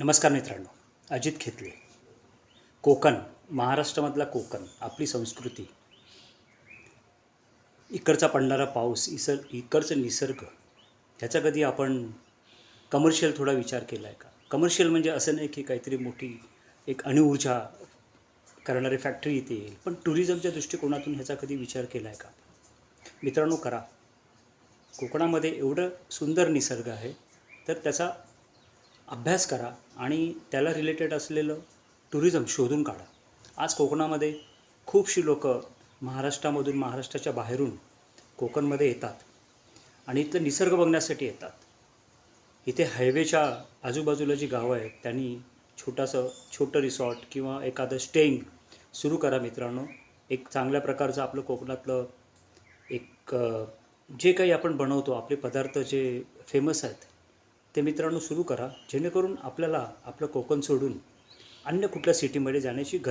नमस्कार मित्रांनो, अजित खेतले. कोकण, महाराष्ट्रामधला कोकण, आपली संस्कृती, इकडचा पडणारा पाऊस, इकडचं निसर्ग, ह्याचा कधी आपण कमर्शियल थोडा विचार केला आहे का? कमर्शियल म्हणजे असं नाही की काहीतरी मोठी एक अणुऊर्जा करणारी फॅक्टरी इथे येईल, पण टुरिझमच्या दृष्टिकोनातून ह्याचा कधी विचार केला आहे का? मित्रांनो, करा. कोकणामध्ये एवढं सुंदर निसर्ग आहे, तर त्याचा अभ्यास करा आणि त्याला रिलेटेड असलेलं टुरिझम शोधून काढा. आज कोकणामध्ये खूपशी लोकं महाराष्ट्रामधून, महाराष्ट्राच्या बाहेरून कोकणमध्ये येतात आणि इथलं निसर्ग बघण्यासाठी येतात. इथे हायवेच्या आजूबाजूला जी गावं आहेत त्यांनी छोटं रिसॉर्ट किंवा एखादं स्टेईंग सुरू करा मित्रांनो. एक चांगल्या प्रकारचं आपलं कोकणातलं एक जे काही आपण बनवतो, आपले पदार्थ जे फेमस आहेत ते मित्रांनो सुरू करा, जेणेकरून आपल्याला आपलं कोकण सोडून अन्य कुठल्या सिटीमध्ये जाण्याची गरज